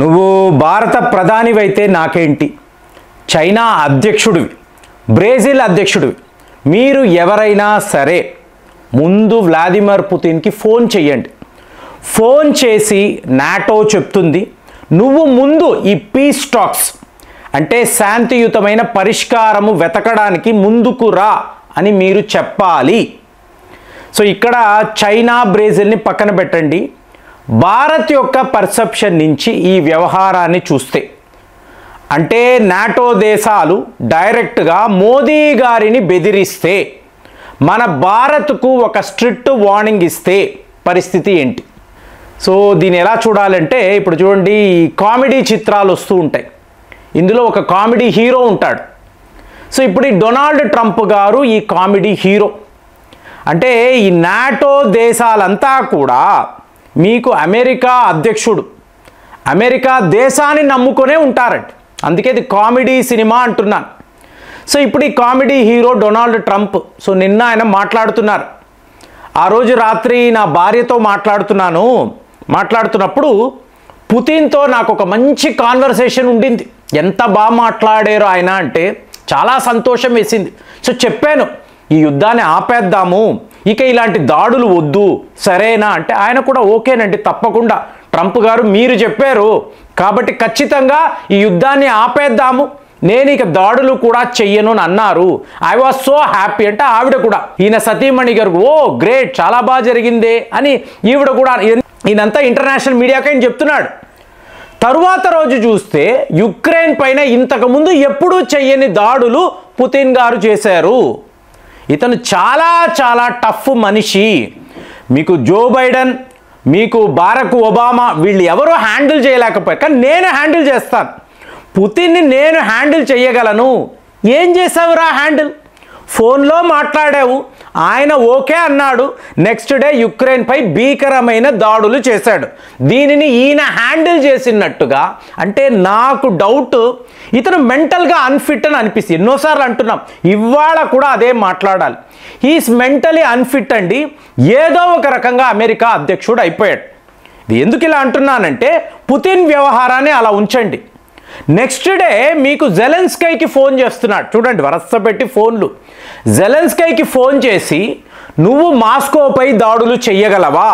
నువ్వు భారత ప్రధానివైతే నాకేంటి, చైనా అధ్యక్షుడివి, బ్రెజిల్ అధ్యక్షుడివి, మీరు ఎవరైనా సరే ముందు వ్లాదిమిర్ పుతిన్కి ఫోన్ చేయండి. ఫోన్ చేసి నాటో చెప్తుంది నువ్వు ముందు ఈ పీస్ టాక్స్ అంటే శాంతియుతమైన పరిష్కారము వెతకడానికి ముందుకు రా అని మీరు చెప్పాలి. సో ఇక్కడ చైనా బ్రెజిల్ని పక్కన పెట్టండి. భారత్ యొక్క పర్సెప్షన్ నుంచి ఈ వ్యవహారాన్ని చూస్తే అంటే నాటో దేశాలు డైరెక్ట్గా మోదీ గారిని బెదిరిస్తే మన భారత్కు ఒక స్ట్రిక్ట్ వార్నింగ్ ఇస్తే పరిస్థితి ఏంటి? సో దీన్ని ఎలా చూడాలంటే ఇప్పుడు చూడండి, కామెడీ చిత్రాలు వస్తూ ఉంటాయి. ఇందులో ఒక కామెడీ హీరో ఉంటాడు. సో ఇప్పుడు ఈ డొనాల్డ్ ట్రంప్ గారు ఈ కామెడీ హీరో. అంటే ఈ నాటో దేశాలంతా కూడా మీకు అమెరికా అధ్యక్షుడు, అమెరికా దేశాన్ని నమ్ముకొనే ఉంటారంట. అందుకే ఇది కామెడీ సినిమా అంటున్నాను. సో ఇప్పుడు ఈ comedy hero Donald Trump, so నిన్న ఆయన మాట్లాడుతున్నారు. ఆ రోజు రాత్రి నా భార్యతో మాట్లాడుతున్నప్పుడు పుతిన్తో నాకు ఒక మంచి కాన్వర్సేషన్ ఉండింది. ఎంత బాగా మాట్లాడారో ఆయన అంటే చాలా సంతోషం వేసింది. సో చెప్పాను ఈ యుద్ధాన్ని ఆపేద్దాము, ఇక ఇలాంటి దాడులు వద్దు, సరేనా అంటే ఆయన కూడా ఓకేనండి తప్పకుండా ట్రంప్ గారు మీరు చెప్పారు కాబట్టి ఖచ్చితంగా ఈ యుద్ధాన్ని ఆపేద్దాము, నేను ఇక దాడులు కూడా చెయ్యను అని అన్నారు. ఐ వాజ్ సో హ్యాపీ అంటే ఆవిడ కూడా, ఈయన సతీమణి గారు ఓ గ్రేట్ చాలా బాగా జరిగిందే అని ఈవిడ కూడా, ఈయనంతా ఇంటర్నేషనల్ మీడియాకి ఆయన చెప్తున్నాడు. తరువాత రోజు చూస్తే యుక్రెయిన్ పైన ఇంతకుముందు ఎప్పుడూ చెయ్యని దాడులు పుతిన్ గారు చేశారు. ఇతను చాలా చాలా టఫ్ మనిషి. మీకు జో బైడెన్, మీకు బారక్ ఒబామా వీళ్ళు ఎవరో హ్యాండిల్ చేయలేకపోయారు, కానీ నేను హ్యాండిల్ చేస్తాను. పుతిన్ని నేను హ్యాండిల్ చేయగలను. ఏం చేసావురా హ్యాండిల్? ఫోన్లో మాట్లాడావు, ఆయన ఓకే అన్నాడు. నెక్స్ట్ డే యుక్రెయిన్పై భీకరమైన దాడులు చేశాడు. దీనిని ఈయన హ్యాండిల్ చేసినట్టుగా అంటే నాకు డౌట్ ఇతను మెంటల్గా అన్ఫిట్ అని అనిపిస్తుంది. ఎన్నోసార్లు అంటున్నాం, ఇవాళ కూడా అదే మాట్లాడాలి. హీస్ మెంటలీ అన్ఫిట్ అండి. ఏదో ఒక రకంగా అమెరికా అధ్యక్షుడు అయిపోయాడు. ఇది ఎందుకు ఇలా అంటున్నానంటే పుతిన్ వ్యవహారాన్ని అలా ఉంచండి. నెక్స్ట్ డే మీకు జెలెన్స్కీకి ఫోన్ చేస్తున్నాడు. చూడండి వరస పెట్టి ఫోన్లు. జెలెన్స్కీకి ఫోన్ చేసి నువ్వు మాస్కోపై దాడులు చెయ్యగలవా,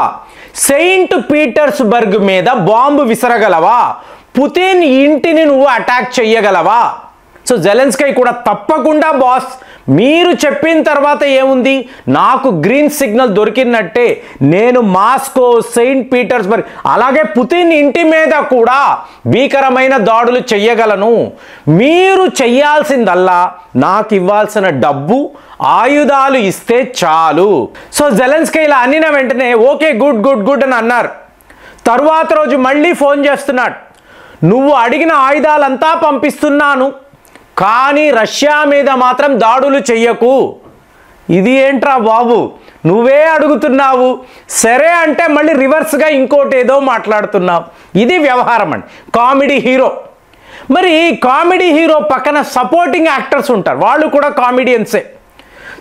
సెయింట్ పీటర్స్బర్గ్ మీద బాంబు విసరగలవా, పుతిన్ ఇంటిని నువ్వు అటాక్ చెయ్యగలవా? సో జెలెన్స్కీ కూడా తప్పకుండా బాస్, మీరు చెప్పిన తర్వాత ఏముంది, నాకు గ్రీన్ సిగ్నల్ దొరికినట్టే, నేను మాస్కో, సెయింట్ పీటర్స్బర్గ్ అలాగే పుతిన్ ఇంటి మీద కూడా భీకరమైన దాడులు చెయ్యగలను. మీరు చెయ్యాల్సిందల్లా నాకు ఇవ్వాల్సిన డబ్బు, ఆయుధాలు ఇస్తే చాలు. సో జెలెన్స్కీ ఇలా అనిన వెంటనే ఓకే గుడ్ గుడ్ గుడ్ అని అన్నారు. తరువాత రోజు మళ్ళీ ఫోన్ చేస్తున్నాడు, నువ్వు అడిగిన ఆయుధాలంతా పంపిస్తున్నాను కానీ రష్యా మీద మాత్రం దాడులు చెయ్యకు. ఇది ఏంట్రా బాబు, నువ్వే అడుగుతున్నావు, సరే అంటే మళ్ళీ రివర్స్గా ఇంకోటి ఏదో మాట్లాడుతున్నావు. ఇది వ్యవహారం అండి కామెడీ హీరో. మరి కామెడీ హీరో పక్కన సపోర్టింగ్ యాక్టర్స్ ఉంటారు, వాళ్ళు కూడా కామెడియన్సే.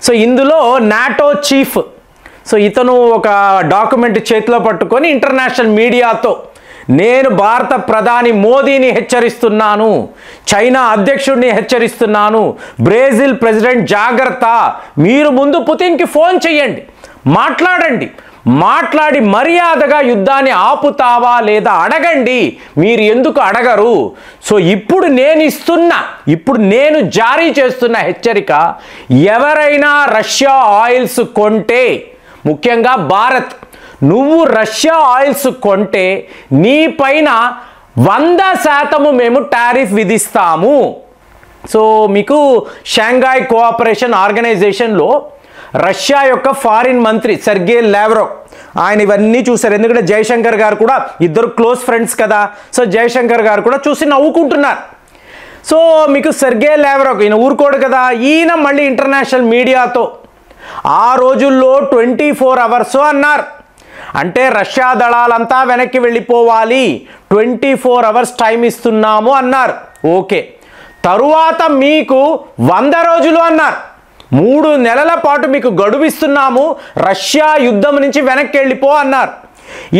సో ఇందులో నాటో చీఫ్, సో ఇతను ఒక డాక్యుమెంట్ చేతిలో పట్టుకొని ఇంటర్నేషనల్ మీడియాతో నేను భారత ప్రధాని మోదీని హెచ్చరిస్తున్నాను, చైనా అధ్యక్షుడిని హెచ్చరిస్తున్నాను, బ్రెజిల్ ప్రెసిడెంట్ జాగ్రత్త, మీరు ముందు పుతిన్కి ఫోన్ చేయండి, మాట్లాడండి, మాట్లాడి మర్యాదగా యుద్ధాన్ని ఆపుతావా లేదా అడగండి, మీరు ఎందుకు అడగరు? సో ఇప్పుడు నేను జారీ చేస్తున్న హెచ్చరిక, ఎవరైనా రష్యా ఆయిల్స్ కొంటే, ముఖ్యంగా భారత్, నువ్వు రష్యా ఆయిల్స్ కొంటే నీ పైన 100% మేము టారిఫ్ విధిస్తాము. సో మీకు షాంఘాయ్ కోఆపరేషన్ ఆర్గనైజేషన్లో రష్యా యొక్క ఫారిన్ మంత్రి సెర్గే లావ్రోవ్ ఆయన ఇవన్నీ చూశారు. ఎందుకంటే జయశంకర్ గారు కూడా ఇద్దరు క్లోజ్ ఫ్రెండ్స్ కదా. సో జయశంకర్ గారు కూడా చూసి నవ్వుకుంటున్నారు. సో మీకు సెర్గే లావ్రోవ్ ఈయన ఊరుకోడు కదా, ఈయన మళ్ళీ ఇంటర్నేషనల్ మీడియాతో ఆ రోజుల్లో 24 అవర్స్ అన్నారు. అంటే రష్యా దళాలంతా వెనక్కి వెళ్ళిపోవాలి, 24 అవర్స్ టైం ఇస్తున్నాము అన్నారు. ఓకే, తరువాత మీకు 100 రోజులు అన్నారు, 3 నెలల పాటు మీకు గడువు ఇస్తున్నాము, రష్యా యుద్ధం నుంచి వెనక్కి వెళ్ళిపో అన్నారు.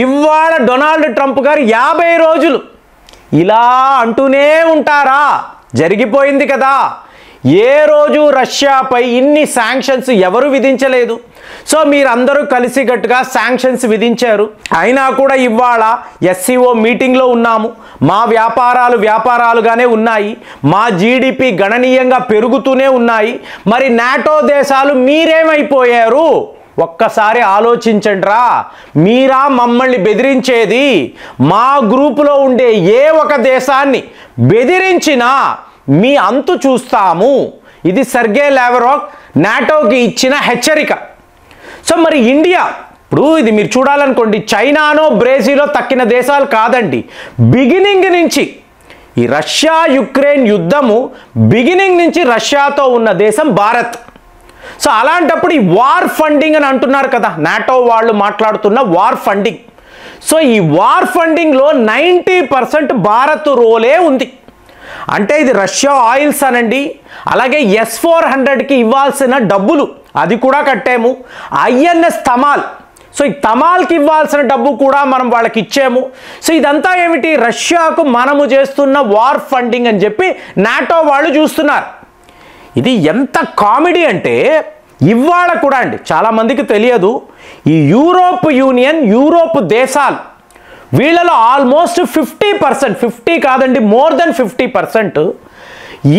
ఇవాళ డొనాల్డ్ ట్రంప్ గారు 50 రోజులు ఇలా అంటూనే ఉంటారా? జరిగిపోయింది కదా. ఏ రోజు రష్యాపై ఇన్ని శాంక్షన్స్ ఎవరు విధించలేదు. సో మీరందరూ కలిసికట్టుగా శాంక్షన్స్ విధించారు. అయినా కూడా ఇవాళ ఎస్సీఓ మీటింగ్లో ఉన్నాము. మా వ్యాపారాలుగానే ఉన్నాయి. మా జీడిపి గణనీయంగా పెరుగుతూనే ఉన్నాయి. మరి నాటో దేశాలు మీరేమైపోయారు? ఒక్కసారి ఆలోచించండిరా. మీరా మమ్మల్ని బెదిరించేది? మా గ్రూపులో ఉండే ఏ ఒక దేశాన్ని బెదిరించినా మీ అంతు చూస్తాము. ఇది సెర్గే లావ్రోవ్ నాటోకి ఇచ్చిన హెచ్చరిక. సో మరి ఇండియా ఇప్పుడు ఇది మీరు చూడాలనుకోండి, చైనానో బ్రెజిలో తక్కిన దేశాలు కాదండి. బిగినింగ్ నుంచి ఈ రష్యా యుక్రెయిన్ యుద్ధము బిగినింగ్ నుంచి రష్యాతో ఉన్న దేశం భారత్. సో అలాంటప్పుడు ఈ వార్ ఫండింగ్ అని అంటున్నారు కదా, నాటో వాళ్ళు మాట్లాడుతున్న వార్ ఫండింగ్. సో ఈ వార్ ఫండింగ్లో 90% భారత్ రోలే ఉంది. అంటే ఇది రష్యా ఆయిల్స్ అనండి, అలాగే S-400కి ఇవ్వాల్సిన డబ్బులు అది కూడా కట్టాము. INS తమాల్, సో ఈ తమాల్కి ఇవ్వాల్సిన డబ్బు కూడా మనం వాళ్ళకి ఇచ్చాము. సో ఇదంతా ఏమిటి? రష్యాకు మనము చేస్తున్న వార్ ఫండింగ్ అని చెప్పి నాటో వాళ్ళు చూస్తున్నారు. ఇది ఎంత కామెడీ అంటే ఇవాళ కూడా అండి చాలామందికి తెలియదు, ఈ యూరోప్ యూనియన్ యూరోప్ దేశాలు వీళ్ళలో ఆల్మోస్ట్ 50%, 50 కాదండి మోర్ దెన్ 50%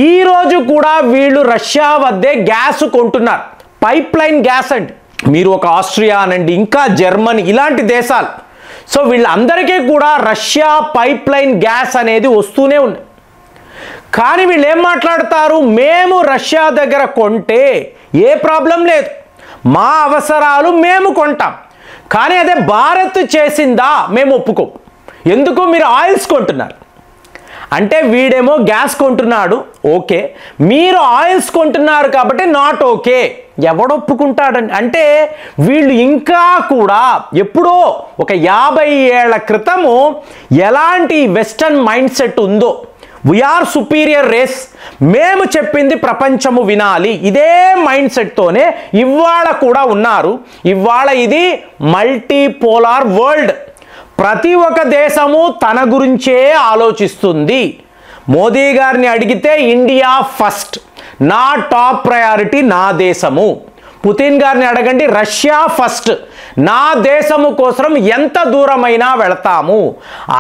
ఈరోజు కూడా వీళ్ళు రష్యా వద్దే గ్యాస్ కొంటున్నారు. పైప్ లైన్ గ్యాస్ అండి. మీరు ఒక ఆస్ట్రియా అనండి, ఇంకా జర్మనీ ఇలాంటి దేశాలు, సో వీళ్ళందరికీ కూడా రష్యా పైప్ లైన్ గ్యాస్ అనేది వస్తూనే ఉంది. కానీ వీళ్ళు ఏం మాట్లాడతారు? మేము రష్యా దగ్గర కొంటే ఏ ప్రాబ్లం లేదు, మా అవసరాలు మేము కొంటాం. కానీ అదే భారత్ చేసిందా మేము ఒప్పుకోం. ఎందుకు? మీరు ఆయిల్స్ కొంటున్నారు అంటే వీడేమో గ్యాస్ కొంటున్నాడు, ఓకే. మీరు ఆయిల్స్ కొంటున్నారు కాబట్టి నాట్ ఓకే. ఎవడొప్పుకుంటాడండి? అంటే వీళ్ళు ఇంకా కూడా ఎప్పుడో ఒక 50 ఏళ్ల క్రితము ఎలాంటి వెస్టర్న్ మైండ్ సెట్ ఉందో, వీఆర్ సుపీరియర్ రేస్, మేము చెప్పింది ప్రపంచము వినాలి, ఇదే మైండ్ సెట్తోనే ఇవాళ కూడా ఉన్నారు. ఇవాళ ఇది మల్టీపోలార్ వరల్డ్. ప్రతి ఒక్క దేశము తన గురించే ఆలోచిస్తుంది. మోదీ గారిని అడిగితే ఇండియా ఫస్ట్, నా టాప్ ప్రయారిటీ నా దేశము. పుతిన్ గారిని అడగండి, రష్యా ఫస్ట్, నా దేశము కోసం ఎంత దూరమైనా వెళతాము.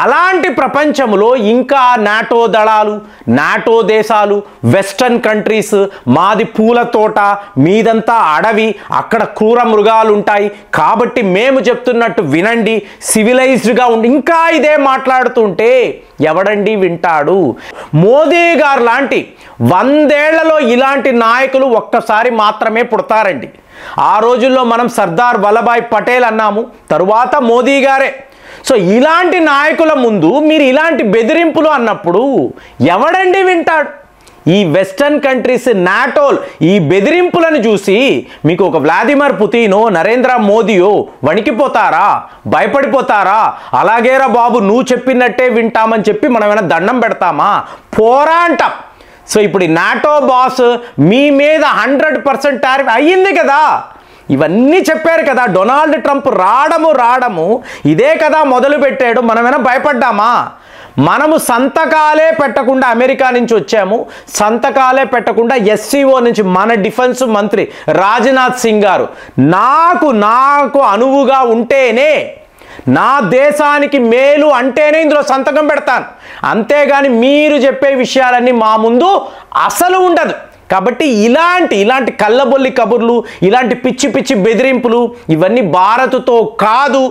అలాంటి ప్రపంచంలో ఇంకా నాటో దళాలు, నాటో దేశాలు, వెస్టర్న్ కంట్రీస్, మాది పూల తోట, మీదంతా అడవి, అక్కడ క్రూర మృగాలు ఉంటాయి కాబట్టి మేము చెప్తున్నట్టు వినండి, సివిలైజ్డ్గా ఉండి ఇంకా ఇదే మాట్లాడుతుంటే ఎవడండి వింటాడు? మోదీ గారు లాంటి 100 ఏళ్లలో ఇలాంటి నాయకులు ఒక్కసారి మాత్రమే పుడతారండి. ఆ రోజుల్లో మనం సర్దార్ వల్లభాయ్ పటేల్ అన్నాము, తరువాత మోదీ గారే. సో ఇలాంటి నాయకుల ముందు మీరు ఇలాంటి బెదిరింపులు అన్నప్పుడు ఎవడండి వింటాడు? ఈ వెస్టర్న్ కంట్రీస్ నాటోల్ ఈ బెదిరింపులను చూసి మీకు ఒక వ్లాదిమిర్ పుతినో నరేంద్ర మోదీయో వణికిపోతారా? భయపడిపోతారా? అలాగేరా బాబు నువ్వు చెప్పినట్టే వింటామని చెప్పి మనం ఏమైనా దండం పెడతామా? పోరాటం. సో ఇప్పుడు ఈ నాటో బాస్ మీ మీద 100% టారిఫ్ అయ్యింది కదా, ఇవన్నీ చెప్పారు కదా. డొనాల్డ్ ట్రంప్ రావడము ఇదే కదా మొదలు పెట్టాడు. మనమేనా భయపడ్డామా? మనము సంతకాలే పెట్టకుండా అమెరికా నుంచి వచ్చాము, సంతకాలే పెట్టకుండా SCO నుంచి మన డిఫెన్స్ మంత్రి రాజ్నాథ్ సింగ్ గారు నాకు అనువుగా ఉంటేనే, నా దేశానికి మేలు అంటేనే ఇందులో సంతకం పెడతాను, అంతేగాని మీరు చెప్పే విషయాలన్నీ మా ముందు అసలు ఉండదు. కాబట్టి ఇలాంటి కళ్ళబొల్లి కబుర్లు, ఇలాంటి పిచ్చి పిచ్చి బెదిరింపులు ఇవన్నీ భారత్తో కాదు,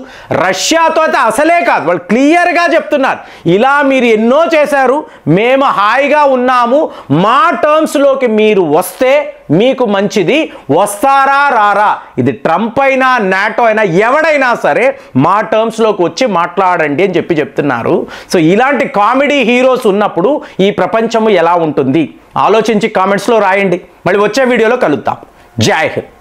రష్యాతో అయితే అసలే కాదు. వాళ్ళు క్లియర్గా చెప్తున్నారు, ఇలా మీరు ఎన్నో చేశారు, మేము హాయిగా ఉన్నాము, మా టర్మ్స్లోకి మీరు వస్తే మీకు మంచిది, వస్తారా రారా, ఇది ట్రంప్ అయినా నాటో అయినా ఎవడైనా సరే మా టర్మ్స్లోకి వచ్చి మాట్లాడండి అని చెప్తున్నారు. సో ఇలాంటి కామెడీ హీరోస్ ఉన్నప్పుడు ఈ ప్రపంచము ఎలా ఉంటుంది ఆలోచించి కామెంట్స్లో రాయండి. మళ్ళీ వచ్చే వీడియోలో కలుద్దాం. జై హింద్.